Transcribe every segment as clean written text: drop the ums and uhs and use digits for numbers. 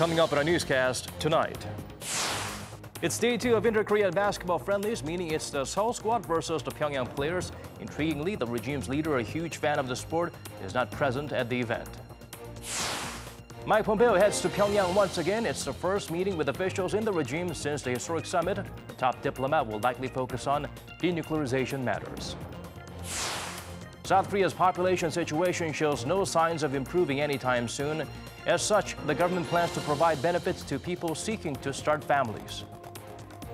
coming up in our newscast tonight. It's day 2 of Inter-Korean basketball friendlies, meaning it's the Seoul squad versus the Pyongyang players. Intriguingly, the regime's leader, a huge fan of the sport, is not present at the event. Mike Pompeo heads to Pyongyang once again. It's the first meeting with officials in the regime since the historic summit. The top diplomat will likely focus on denuclearization matters. South Korea's population situation shows no signs of improving anytime soon. As such, the government plans to provide benefits to people seeking to start families.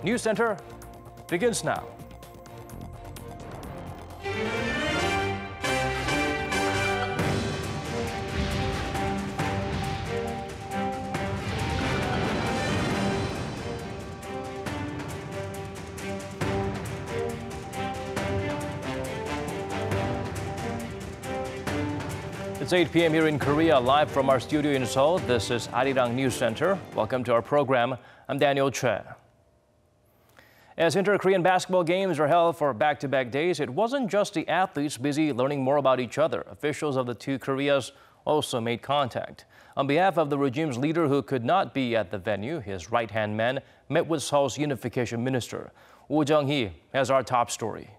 News Center begins now. It's 8 p.m. here in Korea, live from our studio in Seoul. This is Arirang News Center. Welcome to our program. I'm Daniel Che. As Inter-Korean basketball games are held for back-to-back days, it wasn't just the athletes busy learning more about each other. Officials of the two Koreas also made contact. On behalf of the regime's leader who could not be at the venue, his right-hand man met with Seoul's unification minister. Woo Jung-hee has our top story.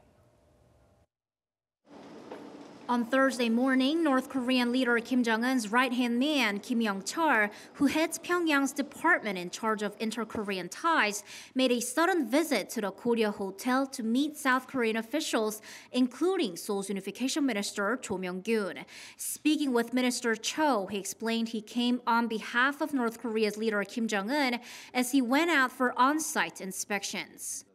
On Thursday morning, North Korean leader Kim Jong-un's right-hand man, Kim Yong-chol, who heads Pyongyang's department in charge of inter-Korean ties, made a sudden visit to the Korea Hotel to meet South Korean officials, including Seoul's unification minister, Cho Myung-gun. Speaking with Minister Cho, he explained he came on behalf of North Korea's leader Kim Jong-un as he went out for on-site inspections.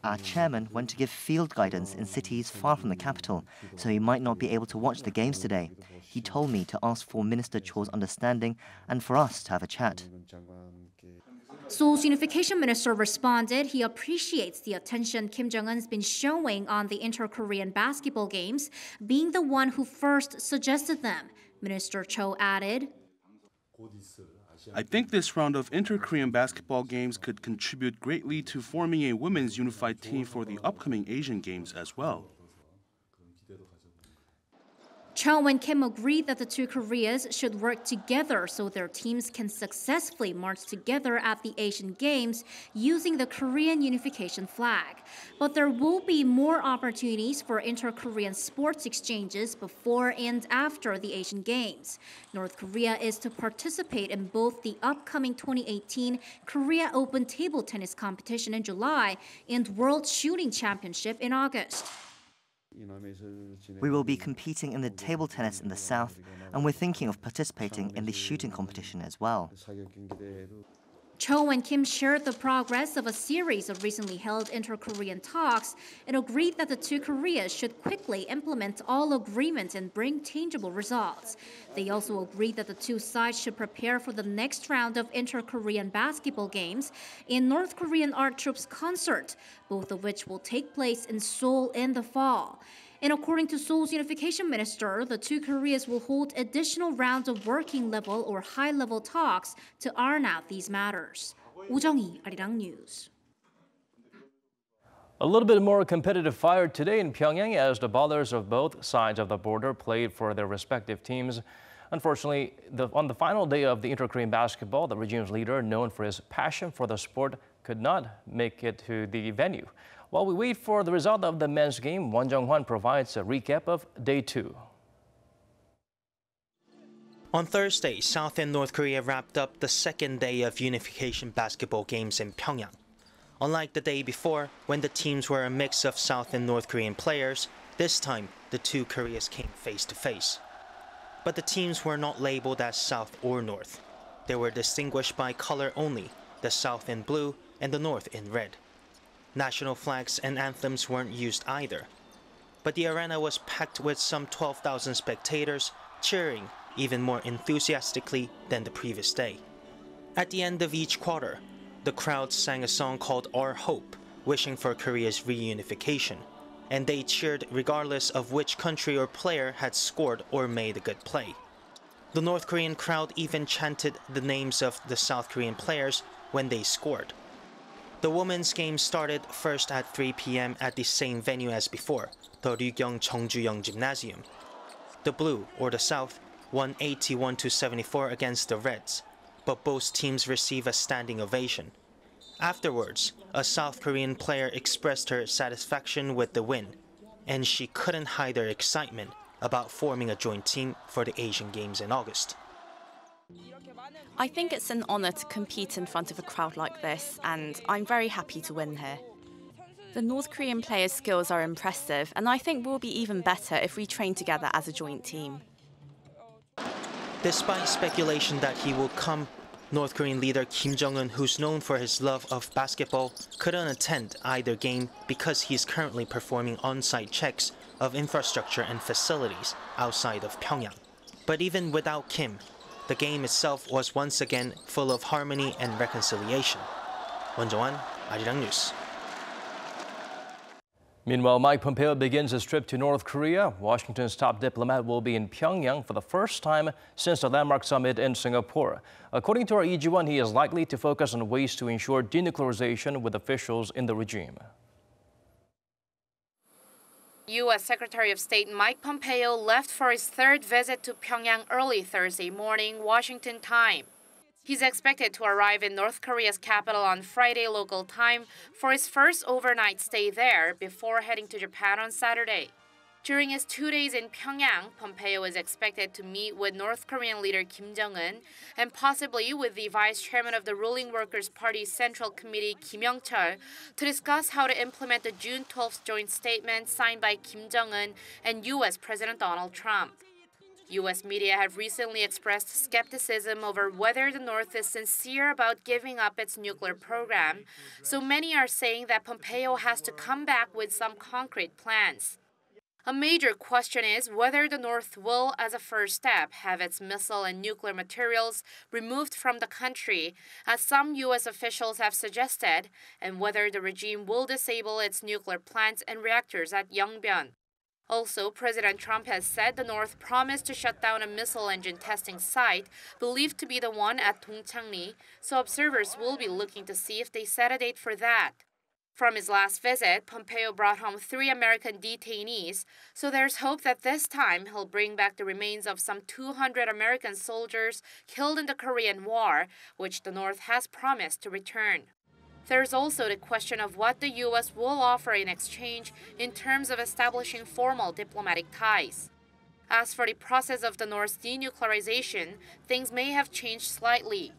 Our chairman went to give field guidance in cities far from the capital, so he might not be able to watch the games today. He told me to ask for Minister Cho's understanding and for us to have a chat. Seoul's unification minister responded he appreciates the attention Kim Jong-un's been showing on the inter-Korean basketball games, being the one who first suggested them. Minister Cho added, I think this round of inter-Korean basketball games could contribute greatly to forming a women's unified team for the upcoming Asian Games as well. Cho and Kim agreed that the two Koreas should work together so their teams can successfully march together at the Asian Games using the Korean unification flag. But there will be more opportunities for inter-Korean sports exchanges before and after the Asian Games. North Korea is to participate in both the upcoming 2018 Korea Open table tennis competition in July and World Shooting Championship in August. We will be competing in the table tennis in the south, and we're thinking of participating in the shooting competition as well. Cho and Kim shared the progress of a series of recently held inter-Korean talks and agreed that the two Koreas should quickly implement all agreements and bring tangible results. They also agreed that the two sides should prepare for the next round of inter-Korean basketball games and North Korean art troops concert, both of which will take place in Seoul in the fall. And according to Seoul's unification minister, the two Koreas will hold additional rounds of working level or high-level talks to iron out these matters. Woo Jung-hee, Arirang News. A little bit more competitive fire today in Pyongyang as the ballers of both sides of the border played for their respective teams. Unfortunately, on the final day of the inter-Korean basketball, the regime's leader, known for his passion for the sport, could not make it to the venue. While we wait for the result of the men's game, Won Jung-hwan provides a recap of day 2. On Thursday, South and North Korea wrapped up the second day of unification basketball games in Pyongyang. Unlike the day before, when the teams were a mix of South and North Korean players, this time the two Koreas came face to face. But the teams were not labeled as South or North. They were distinguished by color only, the South in blue and the North in red. National flags and anthems weren't used either. But the arena was packed with some 12,000 spectators cheering even more enthusiastically than the previous day. At the end of each quarter, the crowd sang a song called Our Hope, wishing for Korea's reunification, and they cheered regardless of which country or player had scored or made a good play. The North Korean crowd even chanted the names of the South Korean players when they scored. The women's game started first at 3 p.m. at the same venue as before, the Ryugyong Cheongjuyong Gymnasium. The blue, or the South, won 81-74 against the Reds, but both teams receive a standing ovation. Afterwards, a South Korean player expressed her satisfaction with the win, and she couldn't hide her excitement about forming a joint team for the Asian Games in August. I think it's an honour to compete in front of a crowd like this, and I'm very happy to win here. The North Korean players' skills are impressive, and I think we'll be even better if we train together as a joint team. Despite speculation that he will come, North Korean leader Kim Jong-un, who's known for his love of basketball, couldn't attend either game because he's currently performing on-site checks of infrastructure and facilities outside of Pyongyang. But even without Kim, the game itself was once again full of harmony and reconciliation. 원정환, Arirang News. Meanwhile, Mike Pompeo begins his trip to North Korea. Washington's top diplomat will be in Pyongyang for the first time since the landmark summit in Singapore. According to our EG1, he is likely to focus on ways to ensure denuclearization with officials in the regime. U.S. Secretary of State Mike Pompeo left for his third visit to Pyongyang early Thursday morning, Washington time. He's expected to arrive in North Korea's capital on Friday local time for his first overnight stay there before heading to Japan on Saturday. During his 2 days in Pyongyang, Pompeo is expected to meet with North Korean leader Kim Jong-un and possibly with the vice chairman of the ruling Workers' Party Central Committee, Kim Yong-chol, to discuss how to implement the June 12th joint statement signed by Kim Jong-un and U.S. President Donald Trump. U.S. media have recently expressed skepticism over whether the North is sincere about giving up its nuclear program, so many are saying that Pompeo has to come back with some concrete plans. A major question is whether the North will, as a first step, have its missile and nuclear materials removed from the country, as some U.S. officials have suggested, and whether the regime will disable its nuclear plants and reactors at Yongbyon. Also, President Trump has said the North promised to shut down a missile engine testing site believed to be the one at Dongchangli, so observers will be looking to see if they set a date for that. From his last visit, Pompeo brought home 3 American detainees, so there's hope that this time he'll bring back the remains of some 200 American soldiers killed in the Korean War, which the North has promised to return. There's also the question of what the U.S. will offer in exchange in terms of establishing formal diplomatic ties. As for the process of the North's denuclearization, things may have changed slightly.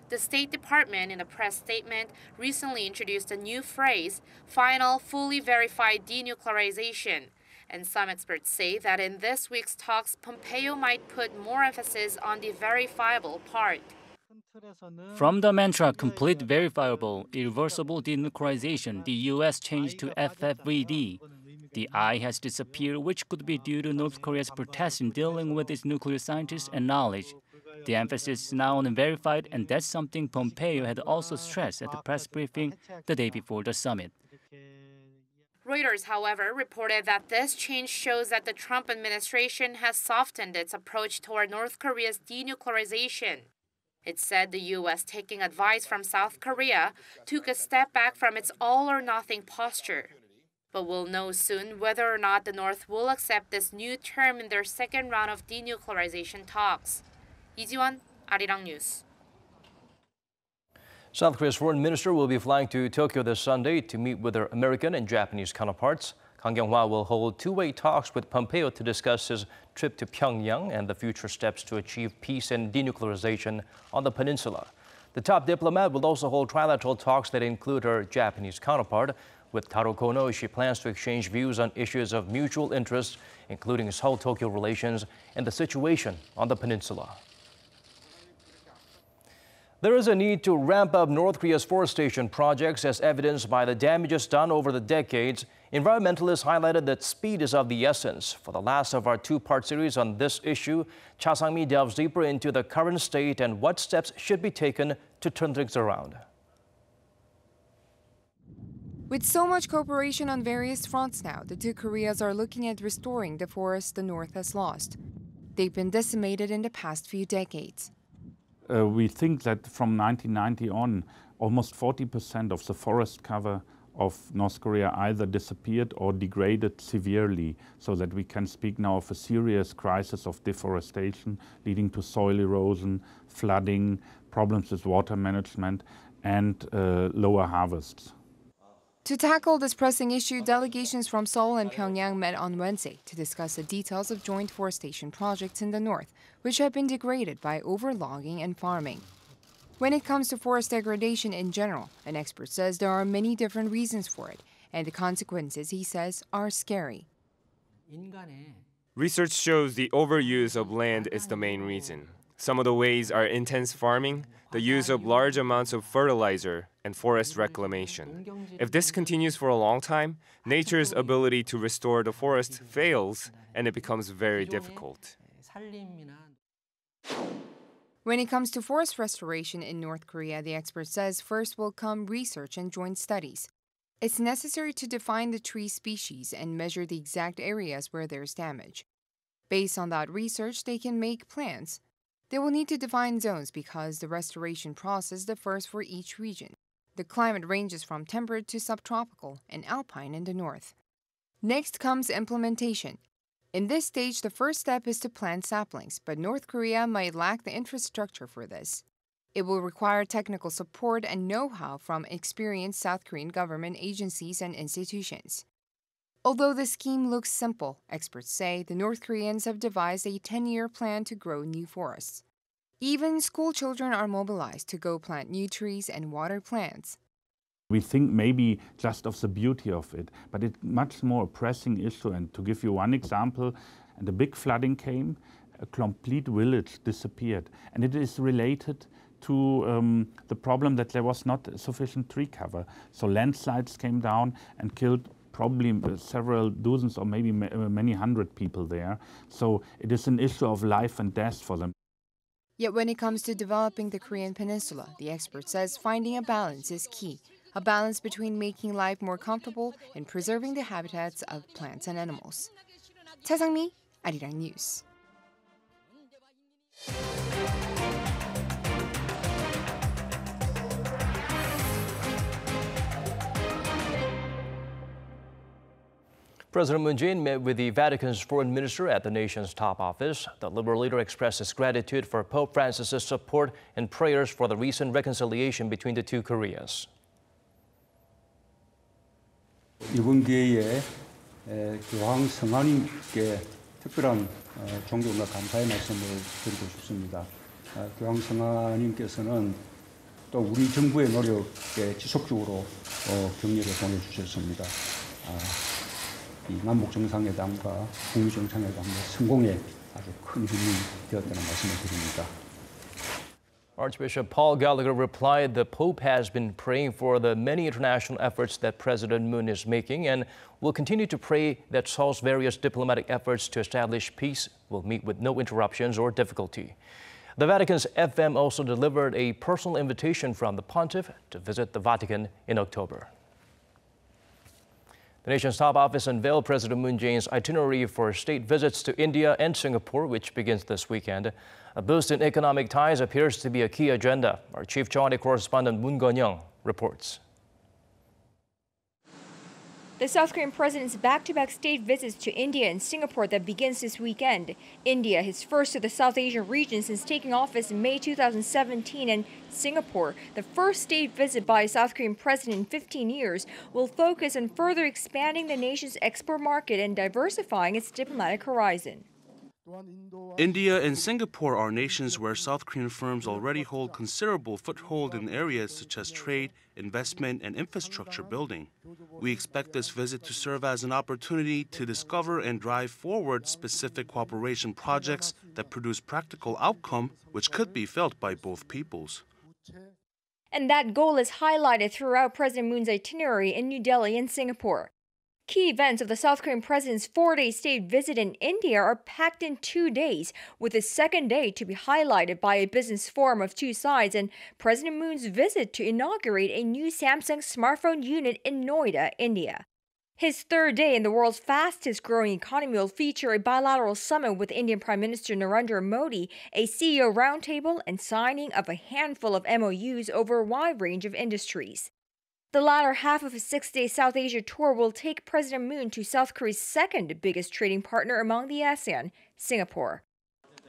The State Department, in a press statement, recently introduced a new phrase, final, fully verified denuclearization. And some experts say that in this week's talks, Pompeo might put more emphasis on the verifiable part. From the mantra complete verifiable, irreversible denuclearization, the U.S. changed to FFVD. The I has disappeared, which could be due to North Korea's protest in dealing with its nuclear scientists and knowledge. The emphasis is now on verified, and that's something Pompeo had also stressed at the press briefing the day before the summit. Reuters, however, reported that this change shows that the Trump administration has softened its approach toward North Korea's denuclearization. It said the U.S., taking advice from South Korea, took a step back from its all-or-nothing posture. But we'll know soon whether or not the North will accept this new term in their second round of denuclearization talks. 이지원, Arirang News. South Korea's foreign minister will be flying to Tokyo this Sunday to meet with their American and Japanese counterparts. Kang Kyung-hwa will hold two-way talks with Pompeo to discuss his trip to Pyongyang and the future steps to achieve peace and denuclearization on the peninsula. The top diplomat will also hold trilateral talks that include her Japanese counterpart. With Taro Kono, she plans to exchange views on issues of mutual interest, including Seoul-Tokyo relations and the situation on the peninsula. There is a need to ramp up North Korea's forestation projects as evidenced by the damages done over the decades. Environmentalists highlighted that speed is of the essence. For the last of our two-part series on this issue, Cha Sang-mi delves deeper into the current state and what steps should be taken to turn things around. With so much cooperation on various fronts now, the two Koreas are looking at restoring the forests the North has lost. They've been decimated in the past few decades. We think that from 1990 on, almost 40% of the forest cover of North Korea either disappeared or degraded severely, so that we can speak now of a serious crisis of deforestation leading to soil erosion, flooding, problems with water management, and lower harvests. To tackle this pressing issue, delegations from Seoul and Pyongyang met on Wednesday to discuss the details of joint forestation projects in the north, which have been degraded by overlogging and farming. When it comes to forest degradation in general, an expert says there are many different reasons for it, and the consequences, he says, are scary. Research shows the overuse of land is the main reason. Some of the ways are intense farming, the use of large amounts of fertilizer, and forest reclamation. If this continues for a long time, nature's ability to restore the forest fails, and it becomes very difficult. When it comes to forest restoration in North Korea, the expert says first will come research and joint studies. It's necessary to define the tree species and measure the exact areas where there's damage. Based on that research, they can make plans. They will need to define zones because the restoration process differs for each region. The climate ranges from temperate to subtropical and alpine in the north. Next comes implementation. In this stage, the first step is to plant saplings, but North Korea might lack the infrastructure for this. It will require technical support and know-how from experienced South Korean government agencies and institutions. Although the scheme looks simple, experts say the North Koreans have devised a 10-year plan to grow new forests. Even school children are mobilized to go plant new trees and water plants. We think maybe just of the beauty of it, but it's much more a pressing issue. And to give you one example, and a big flooding came, a complete village disappeared. And it is related to the problem that there was not sufficient tree cover. So landslides came down and killed probably several dozens or maybe many hundred people there. So it is an issue of life and death for them. Yet when it comes to developing the Korean peninsula, the expert says finding a balance is key. A balance between making life more comfortable and preserving the habitats of plants and animals. 차상미, Arirang News. President Moon Jae-in met with the Vatican's foreign minister at the nation's top office. The liberal leader expressed his gratitude for Pope Francis's support and prayers for the recent reconciliation between the two Koreas. 이번 기회에 교황 성하님께 특별한 존경과 감사의 말씀을 드리고 싶습니다. 교황 성하님께서는 또 우리 정부의 노력에 지속적으로 격려를 보내주셨습니다. 이 남북 정상회담과 북미 정상회담의 성공에 아주 큰 힘이 되었다는 말씀을 드립니다. Archbishop Paul Gallagher replied the Pope has been praying for the many international efforts that President Moon is making and will continue to pray that Seoul's various diplomatic efforts to establish peace will meet with no interruptions or difficulty. The Vatican's FM also delivered a personal invitation from the pontiff to visit the Vatican in October. The nation's top office unveiled President Moon Jae-in's itinerary for state visits to India and Singapore, which begins this weekend. A boost in economic ties appears to be a key agenda. Our chief Chawani correspondent Moon Gon-young reports. The South Korean president's back-to-back state visits to India and Singapore that begins this weekend. India, his first to the South Asian region since taking office in May 2017, and Singapore, the first state visit by a South Korean president in 15 years, will focus on further expanding the nation's export market and diversifying its diplomatic horizon. India and Singapore are nations where South Korean firms already hold considerable foothold in areas such as trade, investment, and infrastructure building. We expect this visit to serve as an opportunity to discover and drive forward specific cooperation projects that produce practical outcome which could be felt by both peoples. And that goal is highlighted throughout President Moon's itinerary in New Delhi and Singapore. Key events of the South Korean president's 4-day state visit in India are packed in 2 days, with the second day to be highlighted by a business forum of two sides and President Moon's visit to inaugurate a new Samsung smartphone unit in Noida, India. His third day in the world's fastest-growing economy will feature a bilateral summit with Indian Prime Minister Narendra Modi, a CEO roundtable, and signing of a handful of MOUs over a wide range of industries. The latter half of his 6-day South Asia tour will take President Moon to South Korea's second biggest trading partner among the ASEAN, Singapore.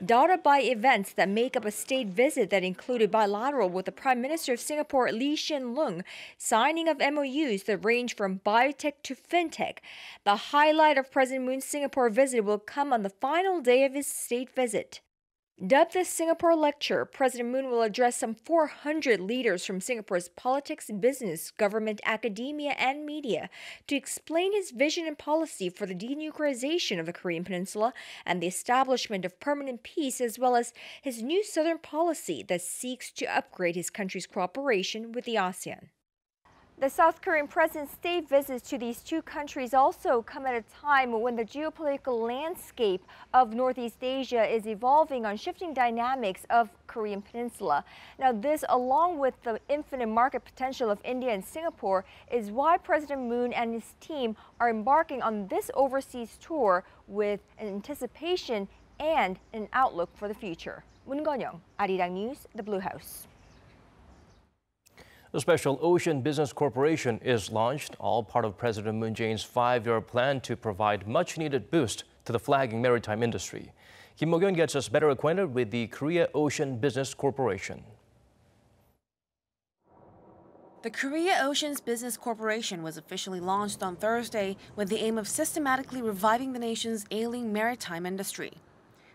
Dotted by events that make up a state visit that included bilateral with the Prime Minister of Singapore, Lee Hsien Loong, signing of MOUs that range from biotech to fintech, the highlight of President Moon's Singapore visit will come on the final day of his state visit. Dubbed the Singapore Lecture, President Moon will address some 400 leaders from Singapore's politics, business, government, academia, and media to explain his vision and policy for the denuclearization of the Korean Peninsula and the establishment of permanent peace, as well as his new southern policy that seeks to upgrade his country's cooperation with the ASEAN. The South Korean president's state visits to these two countries also come at a time when the geopolitical landscape of Northeast Asia is evolving on shifting dynamics of Korean Peninsula. Now, this, along with the infinite market potential of India and Singapore, is why President Moon and his team are embarking on this overseas tour with an anticipation and an outlook for the future. Moon Gon-young, Arirang News, The Blue House. The Special Ocean Business Corporation is launched, all part of President Moon Jae-in's 5-year plan to provide much-needed boost to the flagging maritime industry. Kim Yong-chol gets us better acquainted with the Korea Ocean Business Corporation. The Korea Oceans Business Corporation was officially launched on Thursday with the aim of systematically reviving the nation's ailing maritime industry.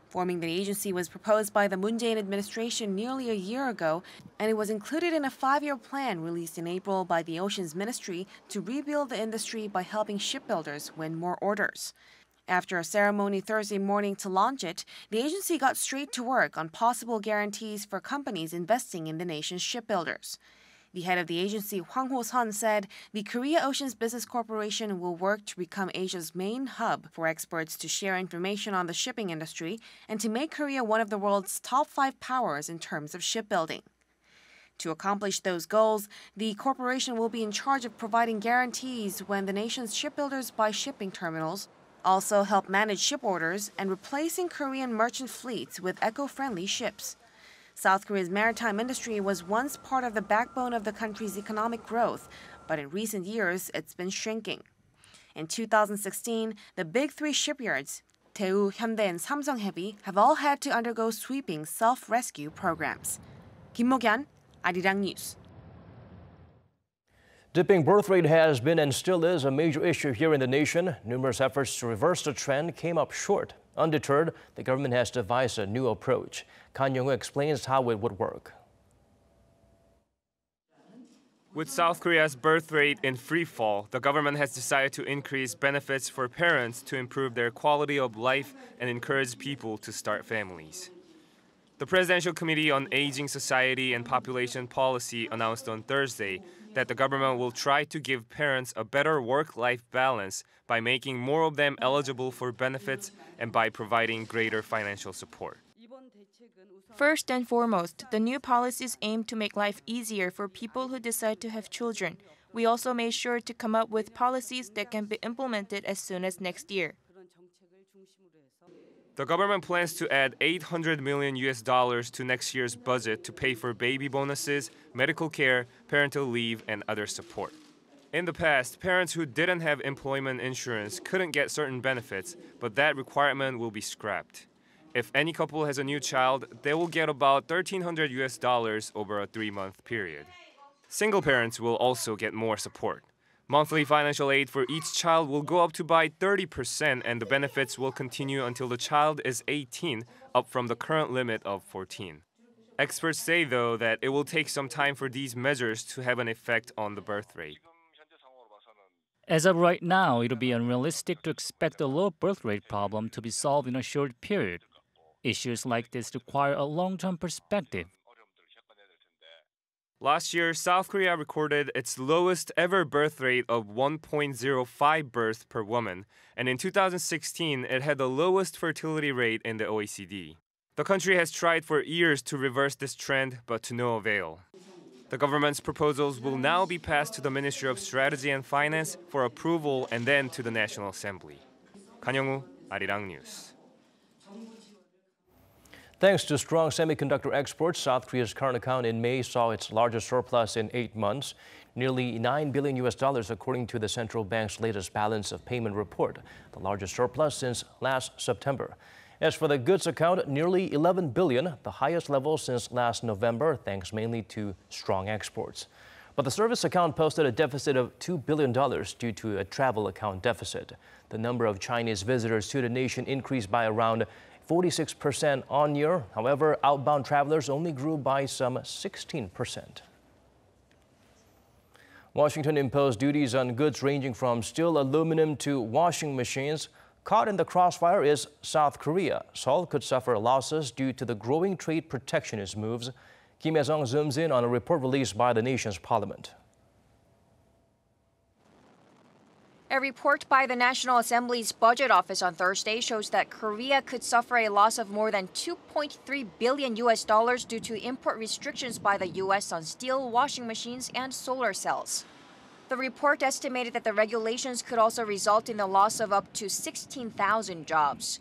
Forming the agency was proposed by the Moon Jae-in administration nearly a year ago, and it was included in a 5-year plan released in April by the Oceans Ministry to rebuild the industry by helping shipbuilders win more orders. After a ceremony Thursday morning to launch it, the agency got straight to work on possible guarantees for companies investing in the nation's shipbuilders. The head of the agency, Hwang Ho-sun, said the Korea Oceans Business Corporation will work to become Asia's main hub for experts to share information on the shipping industry and to make Korea one of the world's top 5 powers in terms of shipbuilding. To accomplish those goals, the corporation will be in charge of providing guarantees when the nation's shipbuilders buy shipping terminals, also help manage ship orders, and replacing Korean merchant fleets with eco-friendly ships. South Korea's maritime industry was once part of the backbone of the country's economic growth, but in recent years, it's been shrinking. In 2016, the big 3 shipyards, Daewoo, Hyundai, and Samsung Heavy, have all had to undergo sweeping self-rescue programs. Kim Mo-kyun, Arirang News. Dipping birth rate has been and still is a major issue here in the nation. Numerous efforts to reverse the trend came up short. Undeterred, the government has devised a new approach. Kan Young-woo explains how it would work. With South Korea's birth rate in free fall, the government has decided to increase benefits for parents to improve their quality of life and encourage people to start families. The Presidential Committee on Aging Society and Population Policy announced on Thursday that the government will try to give parents a better work-life balance by making more of them eligible for benefits and by providing greater financial support. First and foremost, the new policies aim to make life easier for people who decide to have children. We also made sure to come up with policies that can be implemented as soon as next year. The government plans to add $800 million to next year's budget to pay for baby bonuses, medical care, parental leave, and other support. In the past, parents who didn't have employment insurance couldn't get certain benefits, but that requirement will be scrapped. If any couple has a new child, they will get about $1,300 over a 3-month period. Single parents will also get more support. Monthly financial aid for each child will go up to by 30%, and the benefits will continue until the child is 18, up from the current limit of 14. Experts say, though, that it will take some time for these measures to have an effect on the birth rate. As of right now, it would be unrealistic to expect the low birth rate problem to be solved in a short period. Issues like this require a long-term perspective. Last year, South Korea recorded its lowest ever birth rate of 1.05 births per woman, and in 2016, it had the lowest fertility rate in the OECD. The country has tried for years to reverse this trend, but to no avail. The government's proposals will now be passed to the Ministry of Strategy and Finance for approval and then to the National Assembly. Kan Young-woo, Arirang News. Thanks to strong semiconductor exports, South Korea's current account in May saw its largest surplus in 8 months, nearly $9 billion according to the central bank's latest balance of payment report, the largest surplus since last September. As for the goods account, nearly $11 billion, the highest level since last November, thanks mainly to strong exports. But the service account posted a deficit of $2 billion due to a travel account deficit. The number of Chinese visitors to the nation increased by around 46% on year. However, outbound travelers only grew by some 16%. Washington imposed duties on goods ranging from steel, aluminum to washing machines. Caught in the crossfire is South Korea. Seoul could suffer losses due to the growing trade protectionist moves. Kim Yong-chol zooms in on a report released by the nation's parliament. A report by the National Assembly's Budget Office on Thursday shows that Korea could suffer a loss of more than $2.3 billion due to import restrictions by the U.S. on steel, washing machines, and solar cells. The report estimated that the regulations could also result in the loss of up to 16,000 jobs.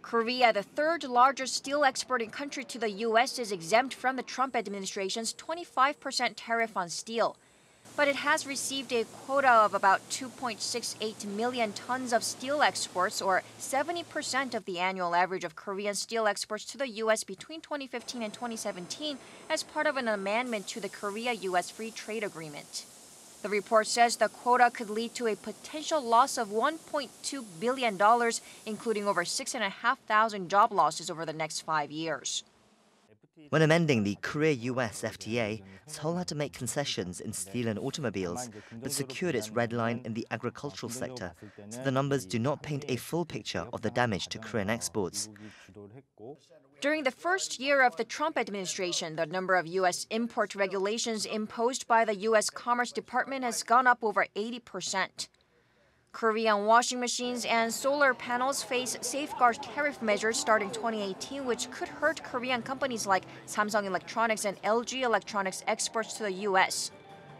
Korea, the third largest steel exporting country to the U.S., is exempt from the Trump administration's 25% tariff on steel. But it has received a quota of about 2.68 million tons of steel exports, or 70% of the annual average of Korean steel exports to the U.S. between 2015 and 2017 as part of an amendment to the Korea-U.S. Free Trade Agreement. The report says the quota could lead to a potential loss of $1.2 billion, including over 6,500 job losses over the next 5 years. When amending the Korea-US FTA, Seoul had to make concessions in steel and automobiles, but secured its red line in the agricultural sector, so the numbers do not paint a full picture of the damage to Korean exports. During the first year of the Trump administration, the number of U.S. import regulations imposed by the U.S. Commerce Department has gone up over 80%. Korean washing machines and solar panels face safeguard tariff measures starting 2018, which could hurt Korean companies like Samsung Electronics and LG Electronics exports to the U.S.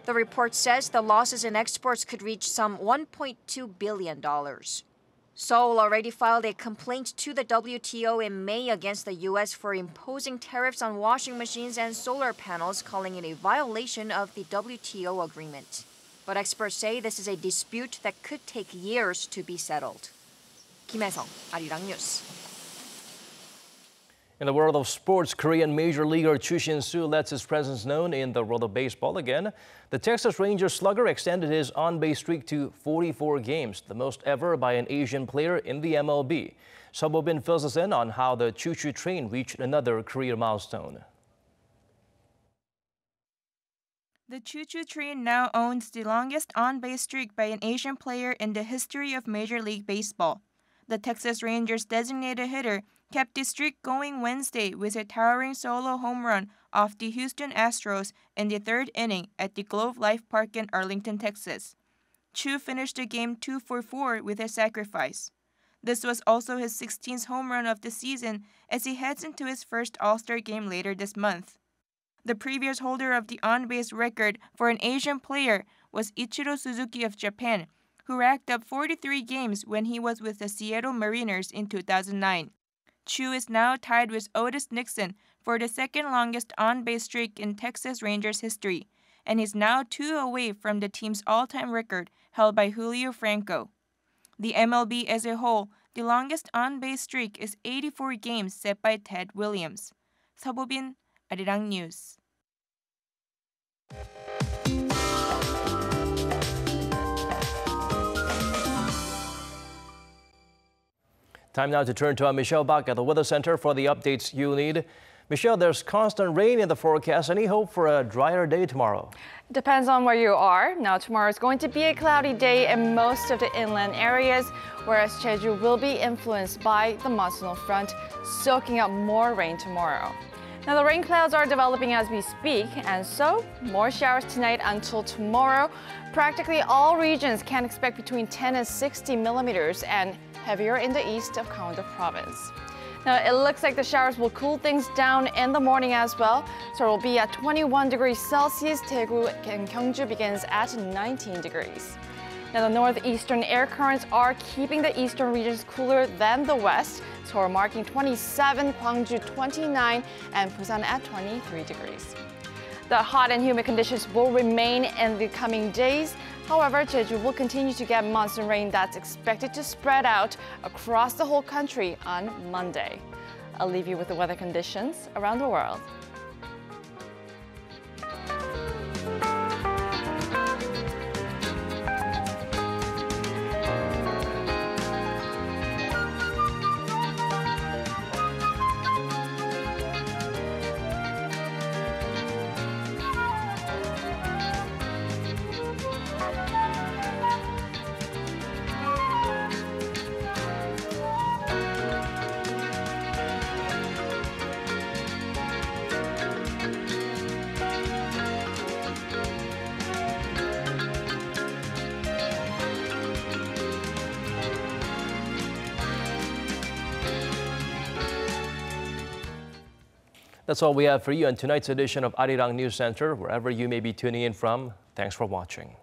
The report says the losses in exports could reach some $1.2 billion. Seoul already filed a complaint to the WTO in May against the U.S. for imposing tariffs on washing machines and solar panels, calling it a violation of the WTO agreement. But experts say this is a dispute that could take years to be settled. Kim Yong-chol, Arirang News. In the world of sports, Korean Major Leaguer Choo Shin-soo lets his presence known in the world of baseball again. The Texas Rangers slugger extended his on-base streak to 44 games, the most ever by an Asian player in the MLB. Seo Bo-bin fills us in on how the choo-choo train reached another career milestone. The choo-choo train now owns the longest on-base streak by an Asian player in the history of Major League Baseball. The Texas Rangers designated hitter kept the streak going Wednesday with a towering solo home run off the Houston Astros in the third inning at the Globe Life Park in Arlington, Texas. Choo finished the game 2-for-4 with a sacrifice. This was also his 16th home run of the season as he heads into his first All-Star game later this month. The previous holder of the on-base record for an Asian player was Ichiro Suzuki of Japan, who racked up 43 games when he was with the Seattle Mariners in 2009. Choo is now tied with Otis Nixon for the second longest on-base streak in Texas Rangers history, and is now 2 away from the team's all-time record held by Julio Franco. The MLB as a whole, the longest on-base streak is 84 games set by Ted Williams. Seo Bo-bin, Arirang News. Time now to turn to Michelle Bach at the Weather Center for the updates you need. Michelle, there's constant rain in the forecast. Any hope for a drier day tomorrow? Depends on where you are. Now, tomorrow is going to be a cloudy day in most of the inland areas, whereas Jeju will be influenced by the monsoonal front, soaking up more rain tomorrow. Now, the rain clouds are developing as we speak, and so more showers tonight until tomorrow. Practically all regions can expect between 10 and 60 millimeters, and heavier in the east of Gangwon Province. Now, it looks like the showers will cool things down in the morning as well, so it will be at 21 degrees Celsius. Daegu and Gyeongju begins at 19 degrees. Now, the northeastern air currents are keeping the eastern regions cooler than the west. Seoul marking 27, Gwangju 29, and Busan at 23 degrees. The hot and humid conditions will remain in the coming days. However, Jeju will continue to get monsoon rain that's expected to spread out across the whole country on Monday. I'll leave you with the weather conditions around the world. That's all we have for you on tonight's edition of Arirang News Center. Wherever you may be tuning in from, thanks for watching.